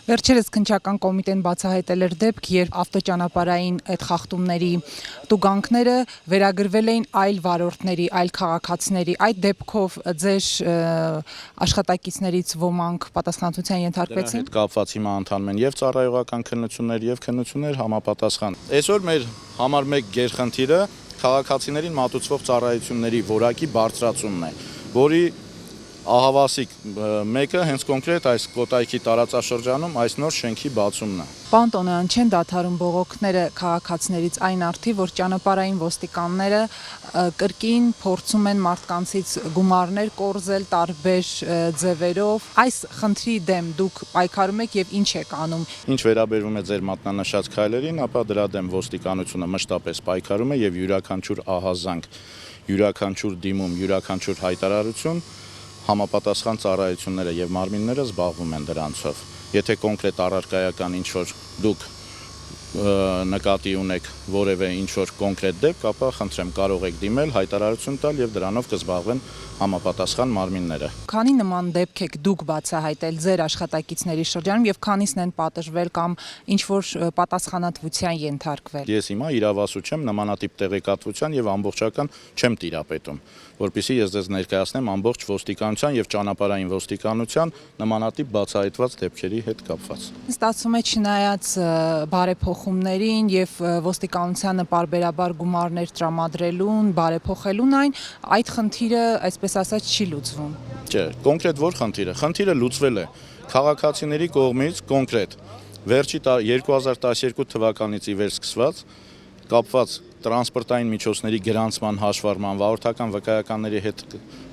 Վերջերս քննչական կոմիտեն բացահայտել էր դեպք, երբ ավտոճանապարհային այդ խախտումների տուգանքները վերագրվել էին այլ վարորդների, այլ քաղաքացիների։ Այդ դեպքով ձեր աշխատակիցներից ոմանք պատասխանատվության ենթարկվեցին։ Դրա հետ կապված հիմա ընթանում են եւ ծառայողական քննություններ եւ քննություններ համապատասխան։ Այսօր մեր համար մեկ գերխնդիրը քաղաքացիներին մատուցվող ծառայությունների որակի բարձրացումն է, որի ահավասիկ մեկը հենց կոնկրետ այս Կոտայքի տարածաշրջանում այս նոր շենքի բացումն է։ Պարոն Տոնոյան, չեն դադարում բողոքները քաղաքացիներից այն արդի, որ ճանապարհային ոստիկանները կրկին փորձում են մարդկանցից գումարներ կորզել տարբեր ձևերով։ Այս խնդրի դեմ դուք պայքարում եք եւ ինչ եք անում։ Ինչ վերաբերում է ձեր մատնանշած քայլերին, ապա դրա դեմ ոստիկանությունը մշտապես պայքարում է եւ յուրաքանչյուր ահազանգ, յուրաքանչյուր դիմում, յուրաքանչյուր հայտարարություն համապատասխան ծառայությունները եւ մարմինները զբաղվում են դրանցով։ Եթե կոնկրետ առարկայական ինչ-որ դուք նկատի ունեք որևէ ինչ-որ կոնկրետ դեպք, ապա խնդրեմ կարող եք դիմել, հայտարարություն տալ եւ դրանով կզբաղվեն համապատասխան մարմինները։ Քանի նման դեպք եք դուք բացահայտել ձեր աշխատակիցների շրջանում եւ քանիսն են պատժվել կամ ինչ-որ պատասխանատվության ենթարկվել։ Ես հիմա իրավասու չեմ, նմանատիպ տեղեկատվության եւ ամբողջական չեմ տիրապետում, որpիսի ես ձեզ ներկայացնեմ ամբողջ ոստիկանության եւ ճանապարհային ոստիկանության նմանատիպ բացահայտված դեպքերի հետ կապված։ Ստացվում է չնայած բարեփոխումներին եւ ոստիկանությանը պարբերաբար գումարներ տրամադրելուն, բարեփոխելուն այդ խնդիրը, այսպես ասած, չի լուծվում։ Չէ, կոնկրետ որ խնդիրը։ Խնդիրը լուծվել է քաղաքացիների կողմից կոնկրետ վերջի 2012 թվականից ի վեր սկսված կապված տրանսպորտային միջոցների գրանցման հաշվառման, վարորդական վկայականների հետ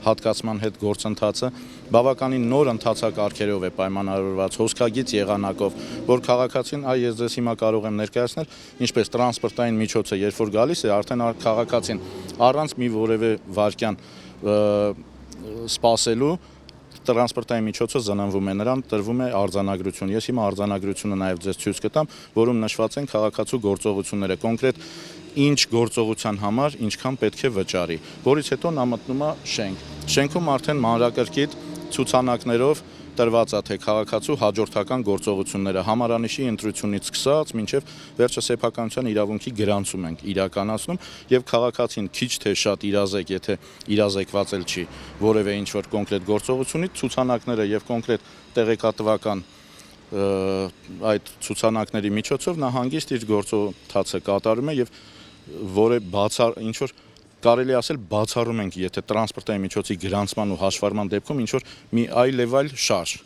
հատկացման հետ գործընթացը բավականին նոր ընթացակարգերով է պայմանավորված, հոսքագիծ եղանակով, որ քաղաքացին, ես ձեզ հիմա կարող եմ ներկայացնել, ինչպես տրանսպորտային միջոցը, երբ որ գալիս է, արդեն քաղաքացին առանց մի որևէ վայրկյան սպասելու տրանսպորտային միջոցը զննվում է, նրան տրվում է արձանագրություն։ Ես հիմա արձանագրությունը նաև ձեզ ցույց կտամ, որում նշված են քաղաքացու գործողությունները, կոնկրետ ինչ գործողության համար ինչքան պետք է վճարի, որից հետո նա մտնում է շենք։ Շենքում արդեն մանրակրկիտ ցուցանակներով տրված է թե քաղաքացու հաջորդական գործողությունները համարանիշի ընտրությունից սկսած մինչև վերջը սեփականության իրավունքի գրանցում ենք իրականացնում եւ քաղաքացին քիչ թե շատ իրազեկ, եթե իրազեկված էլ չի որևէ ինչ-որ կոնկրետ գործողությունից ցուցանակները եւ կոնկրետ տեղեկատվական այդ ցուցանակների միջոցով նա հանգիստ իր գործընթացը կատարում է եւ որը ինչ-որ կարելի ասել բացառում ենք, եթե տրանսպորտային միջոցի գրանցման ու հաշվառման դեպքում ինչ-որ մի այլ շարժ